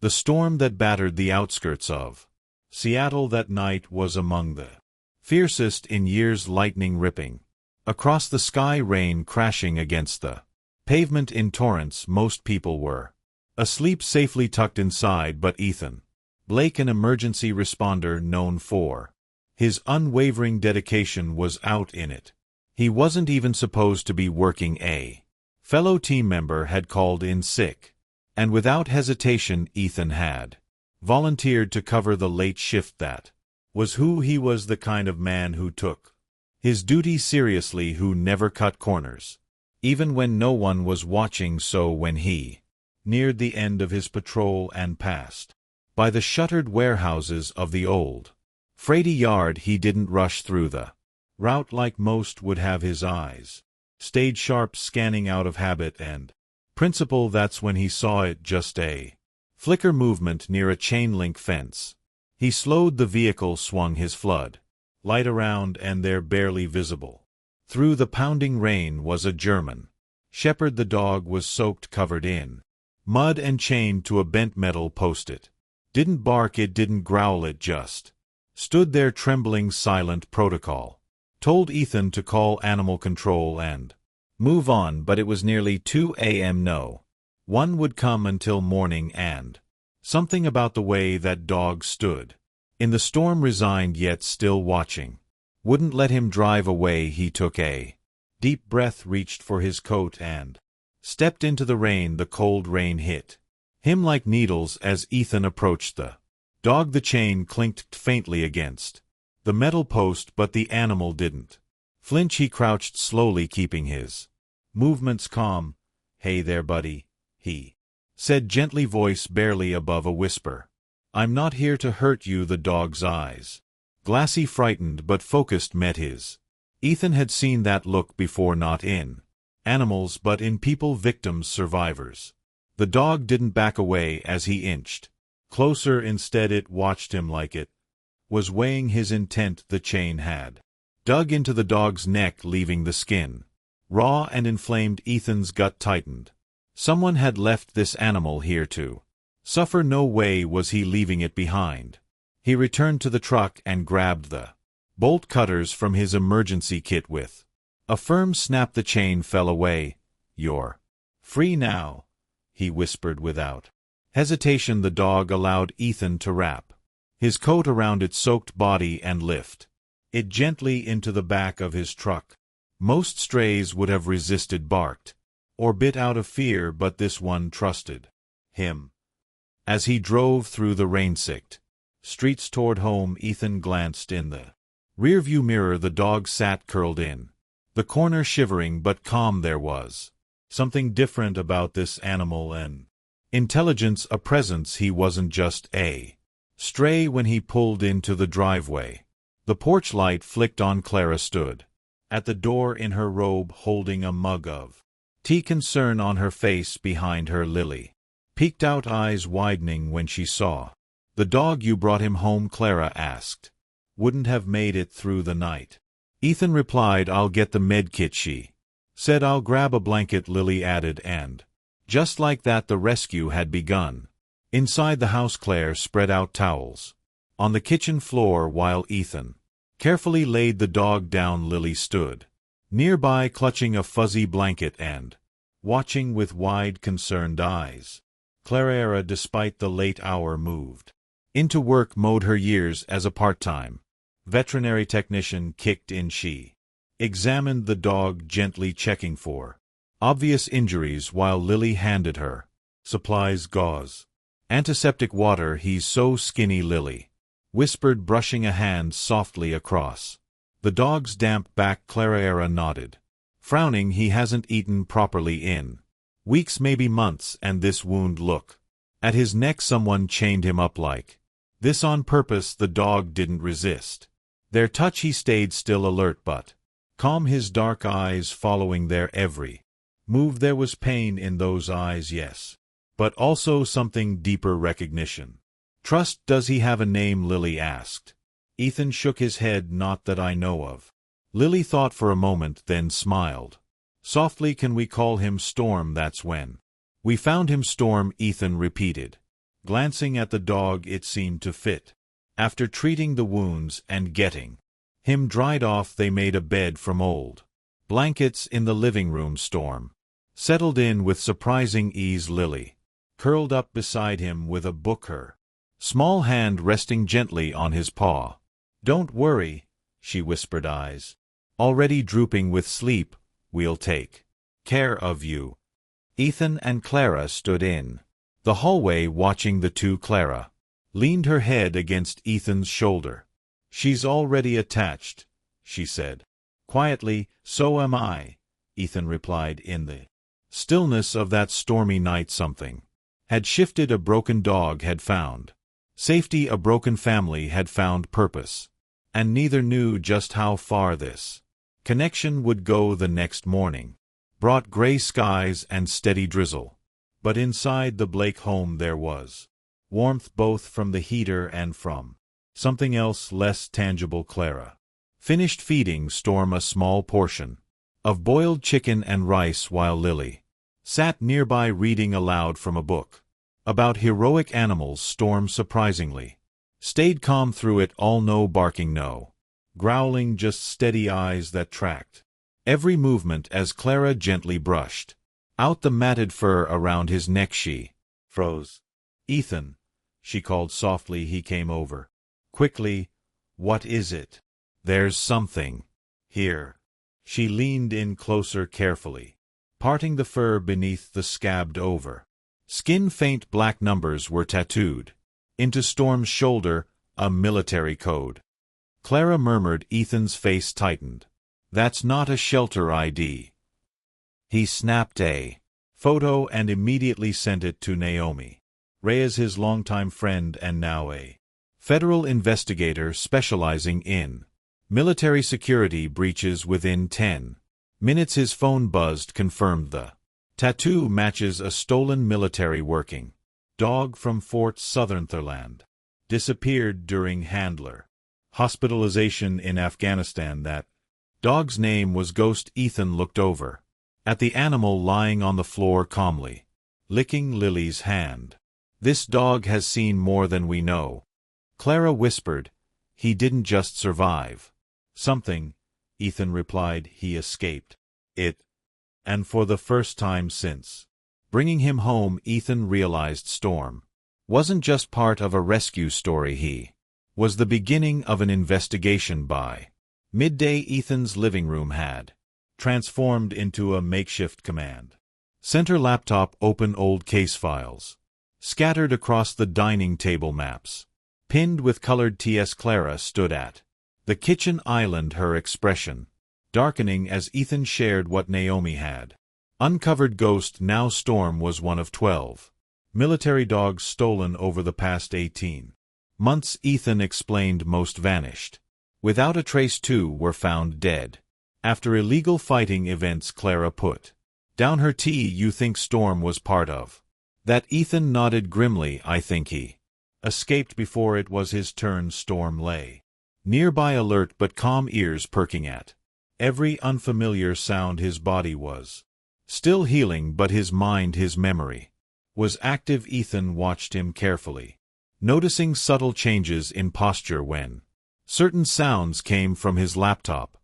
The storm that battered the outskirts of Seattle that night was among the fiercest in years, lightning ripping across the sky, rain crashing against the pavement in torrents. Most people were asleep, safely tucked inside, but Ethan Blake, an emergency responder known for his unwavering dedication, was out in it. He wasn't even supposed to be working. A fellow team member had called in sick, and without hesitation Ethan had volunteered to cover the late shift. That was who he was, the kind of man who took his duty seriously, who never cut corners, even when no one was watching. So when he neared the end of his patrol and passed by the shuttered warehouses of the old freighty yard, he didn't rush through the route like most would have. His eyes stayed sharp, scanning out of habit and principle. That's when he saw it, just a flicker movement near a chain-link fence. He slowed the vehicle, swung his flood light around, and there, barely visible through the pounding rain, was a German shepherd. The dog was soaked, covered in mud, and chained to a bent metal post. It didn't bark, it didn't growl, it just stood there, trembling, silent. Protocol told Ethan to call animal control and move on, but it was nearly 2 a.m. No one would come until morning, and something about the way that dog stood in the storm, resigned yet still watching, wouldn't let him drive away. He took a deep breath, reached for his coat, and stepped into the rain. The cold rain hit him like needles as Ethan approached the dog. The chain clinked faintly against the metal post, but the animal didn't flinch. He crouched slowly, keeping his movements calm. "Hey there, buddy," he said gently, voice barely above a whisper. "I'm not here to hurt you." The dog's eyes, glassy, frightened but focused, met his. Ethan had seen that look before, not in animals but in people, victims, survivors. The dog didn't back away as he inched closer. Instead, it watched him like it was weighing his intent. The chain had dug into the dog's neck, leaving the skin raw and inflamed. Ethan's gut tightened. Someone had left this animal here to suffer. No way was he leaving it behind. He returned to the truck and grabbed the bolt cutters from his emergency kit. With a firm snap, the chain fell away. "You're free now," he whispered without hesitation. The dog allowed Ethan to wrap his coat around its soaked body and lift it gently into the back of his truck. Most strays would have resisted, barked, or bit out of fear, but this one trusted him. As he drove through the rain-soaked streets toward home, Ethan glanced in the rearview mirror. The dog sat curled in the corner, shivering but calm. There was something different about this animal, an intelligence, a presence. He wasn't just a stray. When he pulled into the driveway, the porch light flicked on. Clara stood at the door in her robe, holding a mug of tea, concern on her face. Behind her, Lily peeked out, eyes widening when she saw the dog. "You brought him home?" Clara asked. "Wouldn't have made it through the night." Ethan replied, "I'll get the med kit." She said, "I'll grab a blanket," Lily added, and just like that the rescue had begun. Inside the house, Claire spread out towels on the kitchen floor while Ethan carefully laid the dog down. Lily stood nearby, clutching a fuzzy blanket and watching with wide, concerned eyes. Clara, despite the late hour, moved into work mode. Her years as a part-time veterinary technician kicked in. She examined the dog, gently checking for obvious injuries while Lily handed her supplies: gauze, antiseptic, water. "He's so skinny," Lily whispered, brushing a hand softly across the dog's damp back. Clara nodded, frowning. "He hasn't eaten properly in weeks, maybe months, and this wound, look at his neck. Someone chained him up like this on purpose." The dog didn't resist their touch. He stayed still, alert but calm, his dark eyes following their every move. There was pain in those eyes, yes, but also something deeper: recognition, trust. "Does he have a name?" Lily asked. Ethan shook his head. "Not that I know of." Lily thought for a moment, then smiled softly. "Can we call him Storm?" "That's when we found him." "Storm," Ethan repeated, Glancing at the dog, it seemed to fit. After treating the wounds and getting him dried off, they made a bed from old blankets in the living room. Storm settled in with surprising ease. Lily curled up beside him with a book, her small hand resting gently on his paw. "Don't worry," she whispered, eyes already drooping with sleep. "We'll take care of you." Ethan and Clara stood in the hallway watching the two. Clara leaned her head against Ethan's shoulder. "She's already attached," she said quietly. "So am I," Ethan replied. In the stillness of that stormy night, something had shifted. A broken dog had found safety, a broken family had found purpose, and neither knew just how far this connection would go. The next morning brought gray skies and steady drizzle, but inside the Blake home there was warmth, both from the heater and from something else less tangible. Clara finished feeding Storm a small portion of boiled chicken and rice, while Lily sat nearby reading aloud from a book about heroic animals. Storm surprisingly stayed calm through it all. No barking, no growling, just steady eyes that tracked every movement as Clara gently brushed out the matted fur around his neck. She froze. "Ethan," she called softly. He came over quickly. "What is it?" "There's something here." She leaned in closer, carefully parting the fur beneath the scabbed over skin. Faint black numbers were tattooed into Storm's shoulder, a military code. Clara murmured. Ethan's face tightened. "That's not a shelter ID." He snapped a photo and immediately sent it to Naomi Reyes, his longtime friend and now a federal investigator specializing in military security breaches. Within 10 minutes his phone buzzed, confirmed the tattoo matches a stolen military working dog from Fort Sutherland. Disappeared during handler hospitalization in Afghanistan. That dog's name was Ghost. Ethan looked over at the animal lying on the floor, calmly licking Lily's hand. "This dog has seen more than we know," Clara whispered. "He didn't just survive something," Ethan replied. "He escaped it. And for the first time since bringing him home." Ethan realized Storm wasn't just part of a rescue story. He was the beginning of an investigation. By midday, Ethan's living room had transformed into a makeshift command center. Laptop open, old case files scattered across the dining table, maps pinned with colored TS. Clara stood at the kitchen island, her expression darkening as Ethan shared what Naomi had uncovered. Ghost. Now Storm was one of 12 military dogs stolen over the past 18 months, Ethan explained. Most vanished without a trace. 2 were found dead after illegal fighting events. Clara put down her tea. "You think Storm was part of that?" Ethan nodded grimly. "I think he escaped before it was his turn." Storm lay nearby, alert but calm, ears perking at every unfamiliar sound. His body was still healing, but his mind, his memory, was active. Ethan watched him carefully, noticing subtle changes in posture when certain sounds came from his laptop.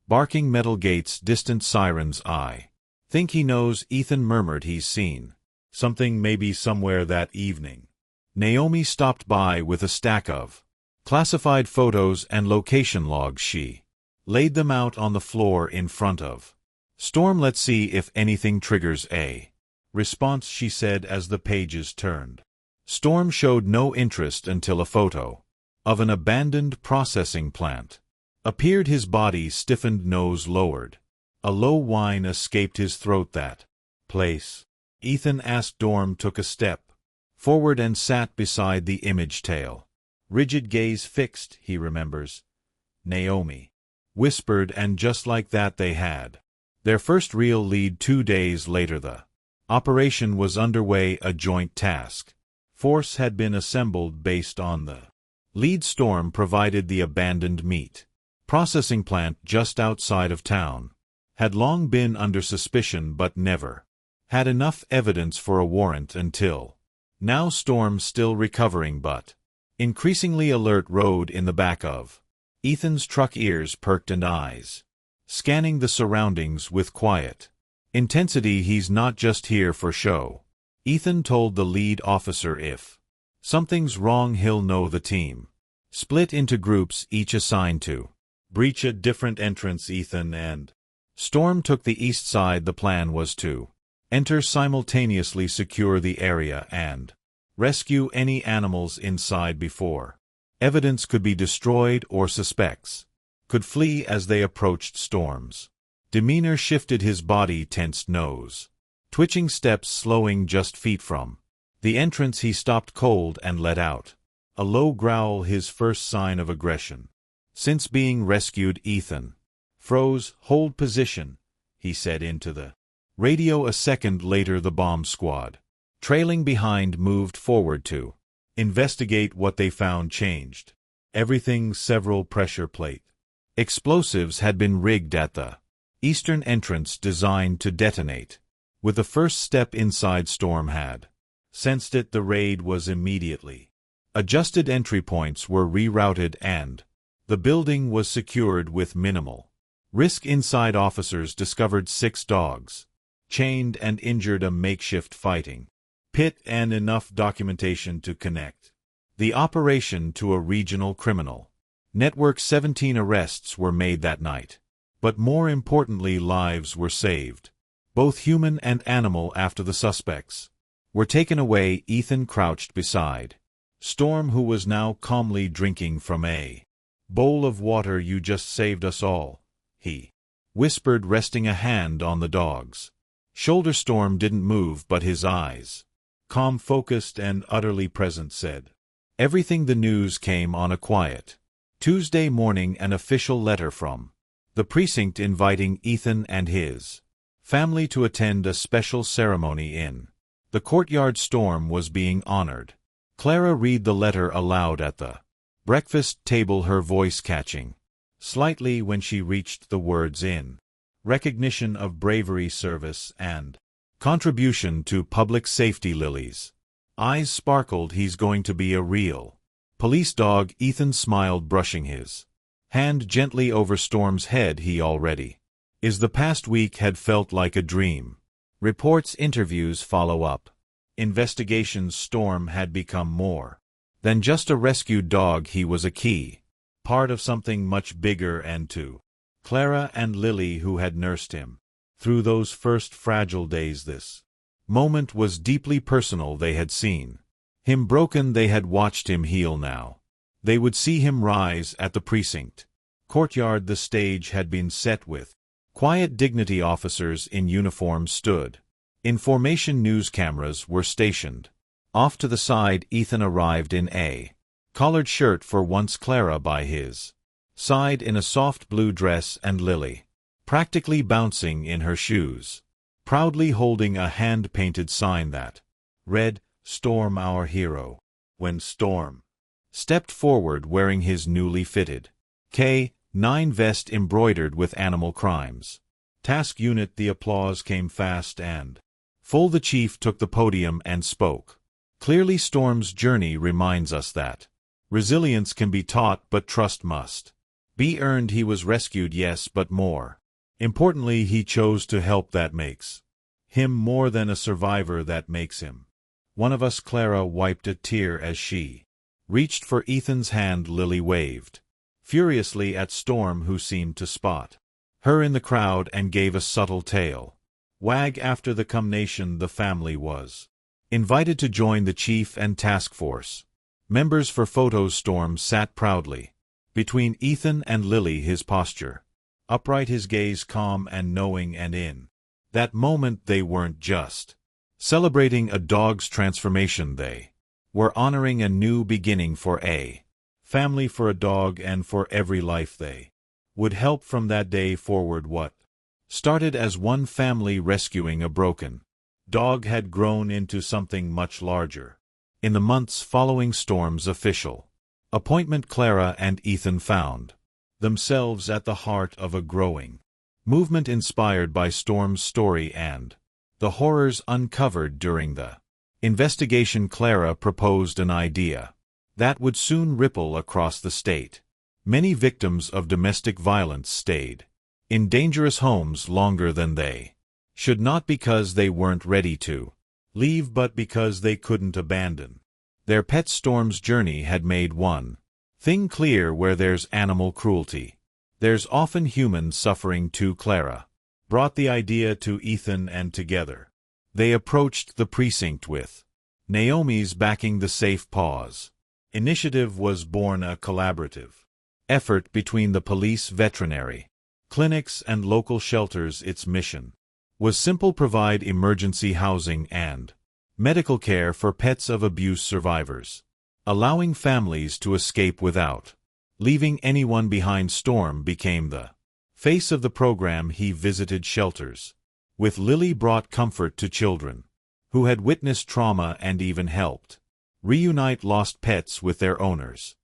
Barking metal gates, distant sirens. "I think he knows," Ethan murmured. "He's seen something, maybe somewhere that evening." Naomi stopped by with a stack of classified photos and location logs. She laid them out on the floor in front of Storm. "Let's see if anything triggers a response," she said as the pages turned. Storm showed no interest until a photo of an abandoned processing plant appeared. His body stiffened, nose lowered. A low whine escaped his throat. "That place?" Ethan asked. Storm took a step forward and sat beside the image, tail rigid, gaze fixed. "He remembers," Naomi whispered, and just like that they had their first real lead. 2 days later the operation was underway, a joint task force had been assembled based on the lead. Storm provided the abandoned meat processing plant just outside of town. Had long been under suspicion but never had enough evidence for a warrant until Now Storm still recovering but increasingly alert rode in the back of Ethan's truck, ears perked and eyes scanning the surroundings with quiet intensity. He's not just here for show, Ethan told the lead officer. If something's wrong, he'll know. The team split into groups, each assigned to breach a different entrance. Ethan and Storm took the east side. The plan was to enter simultaneously, secure the area, and rescue any animals inside before evidence could be destroyed or suspects could flee. As they approached, Storm's demeanor shifted, his body tensed, nose twitching, steps slowing just feet from the entrance. He stopped cold and let out a low growl, his first sign of aggression since being rescued. Ethan froze. Hold position, he said into the radio. A second later, the bomb squad, trailing behind, moved forward to investigate. What they found changed everything. Several pressure plate explosives had been rigged at the eastern entrance, designed to detonate with the first step inside. Storm had sensed it. The raid was immediately adjusted. Entry points were rerouted and the building was secured with minimal risk. Inside, officers discovered 6 dogs chained and injured, a makeshift fighting pit, and enough documentation to connect the operation to a regional criminal network. 17 arrests were made that night, but more importantly, lives were saved, both human and animal. After the suspects were taken away, Ethan crouched beside Storm, who was now calmly drinking from a bowl of water. You just saved us all, he whispered, resting a hand on the dog's shoulder. Storm didn't move, but his eyes, calm, focused, and utterly present, said everything. The news came on a quiet Tuesday morning, an official letter from the precinct inviting Ethan and his family to attend a special ceremony in the courtyard. Storm was being honored. Clara read the letter aloud at the breakfast table, her voice catching slightly when she reached the words, in recognition of bravery, service, and contribution to public safety. Lily's eyes sparkled. He's going to be a real police dog. Ethan smiled, brushing his hand gently over Storm's head. He already is. The past week had felt like a dream. Reports, interviews, follow-up investigations. Storm had become more than just a rescued dog. He was a key part of something much bigger, and to Clara and Lily, who had nursed him through those first fragile days, this moment was deeply personal. They had seen him broken, they had watched him heal. Now they would see him rise. At the precinct courtyard, the stage had been set with quiet dignity. Officers in uniform stood in formation. News cameras were stationed off to the side. Ethan arrived in a collared shirt, for once Clara by his side in a soft blue dress, and Lily practically bouncing in her shoes, proudly holding a hand-painted sign that read, "Storm, our hero." When Storm stepped forward wearing his newly fitted K-9 vest embroidered with animal crimes task unit, the applause came fast and full. The chief took the podium and spoke clearly. Storm's journey reminds us that resilience can be taught, but trust must be earned. He was rescued, yes, but more importantly, he chose to help. That makes him more than a survivor. That makes him one of us. Clara wiped a tear as she reached for Ethan's hand. Lily waved furiously at Storm, who seemed to spot her in the crowd, and gave a subtle tail wag after the combination. The family was invited to join the chief and task force members for photos. Storm sat proudly between Ethan and Lily, his posture upright, his gaze calm and knowing, and in that moment they weren't just celebrating a dog's transformation, they were honoring a new beginning for a family, for a dog, and for every life they would help from that day forward. What started as one family rescuing a broken dog had grown into something much larger. In the months following Storm's official appointment, Clara and Ethan found themselves at the heart of a growing movement inspired by Storm's story and the horrors uncovered during the Investigation Clara proposed an idea that would soon ripple across the state. Many victims of domestic violence stayed in dangerous homes longer than they should, not because they weren't ready to leave but because they couldn't abandon their pet. Storm's journey had made one thing clear: where there's animal cruelty, there's often human suffering too. Clara brought the idea to Ethan, and together they approached the precinct with Naomi's backing. The Safe Paws initiative was born, a collaborative effort between the police, veterinary clinics, and local shelters. Its mission was simple: provide emergency housing and medical care for pets of abuse survivors, allowing families to escape without leaving anyone behind. Storm became the face of the program. He visited shelters with Lily, brought comfort to children who had witnessed trauma, and even helped reunite lost pets with their owners.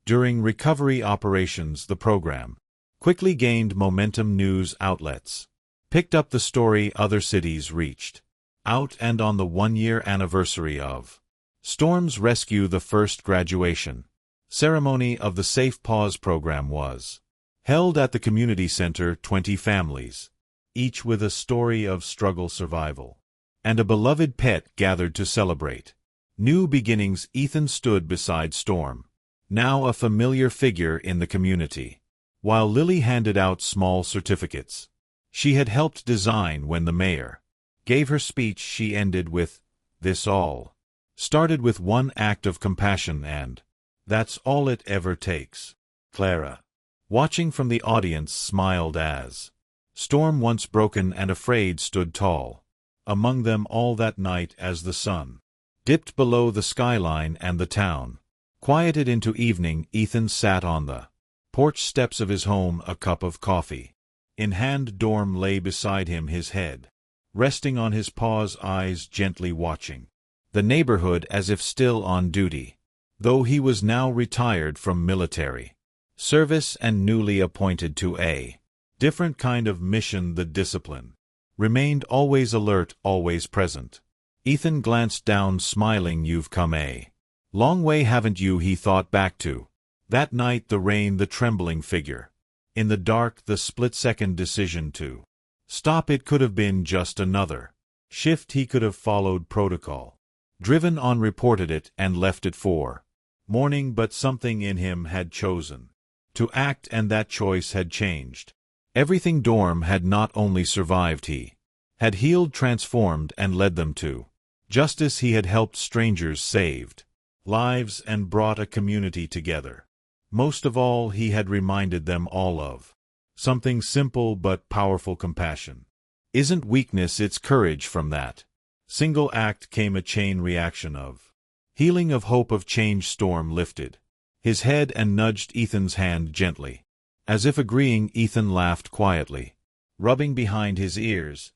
During recovery operations, the program quickly gained momentum. News outlets picked up the story, other cities reached out, and on the one-year anniversary of Storm's rescue, the first graduation ceremony of the Safe Paws program was held at the community center. 20 families, each with a story of struggle, survival, and a beloved pet, gathered to celebrate new beginnings. Ethan stood beside Storm, now a familiar figure in the community, while Lily handed out small certificates she had helped design. When the mayor gave her speech, she ended with, "This all started with one act of compassion, and that's all it ever takes." Clara, watching from the audience, smiled as Storm, once broken and afraid, stood tall among them all that night. As the sun dipped below the skyline and the town quieted into evening, Ethan sat on the porch steps of his home, a cup of coffee in hand. Storm lay beside him, his head resting on his paws, eyes gently watching the neighborhood as if still on duty, though he was now retired from military service and newly appointed to a different kind of mission. The discipline remained always alert, always present. Ethan glanced down, smiling. "You've come a long way, haven't you?" He thought back to that night, the rain, the trembling figure in the dark, the split-second decision to stop. It could have been just another shift. He could have followed protocol, driven on, reported it, and left it for morning, but something in him had chosen to act, and that choice had changed everything. Storm had not only survived, he had healed, transformed, and led them to justice. He had helped strangers, saved lives, and brought a community together. Most of all, he had reminded them all of something simple but powerful: compassion isn't weakness, it's courage. From that single act came a chain reaction of healing, of hope, of change. Storm lifted his head and nudged Ethan's hand gently, as if agreeing. Ethan laughed quietly, rubbing behind his ears.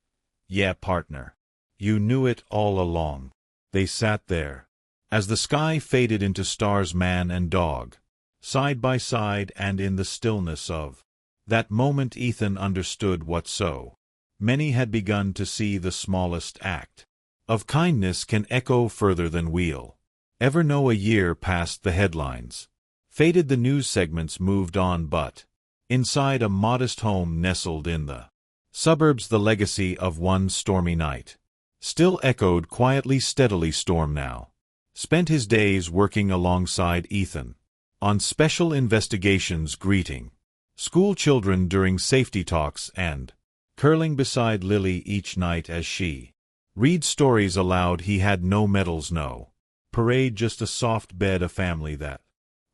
"Yeah, partner, you knew it all along." They sat there as the sky faded into stars, man and dog, side by side, and in the stillness of that moment Ethan understood what so many had begun to see: the smallest act of kindness can echo further than we'll ever know. A year passed, the headlines faded, the news segments moved on, but inside a modest home nestled in the suburbs, the legacy of one stormy night still echoed quietly, steadily. Storm now spent his days working alongside Ethan on special investigations, greeting school children during safety talks, and curling beside Lily each night as she read stories aloud. He had no medals, no parade, just a soft bed, a family that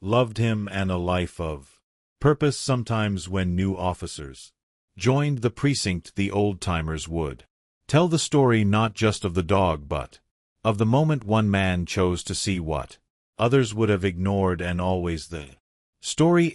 loved him, and a life of purpose. Sometimes when new officers joined the precinct, the old-timers would tell the story not just of the dog but of the moment one man chose to see what others would have ignored, and always the story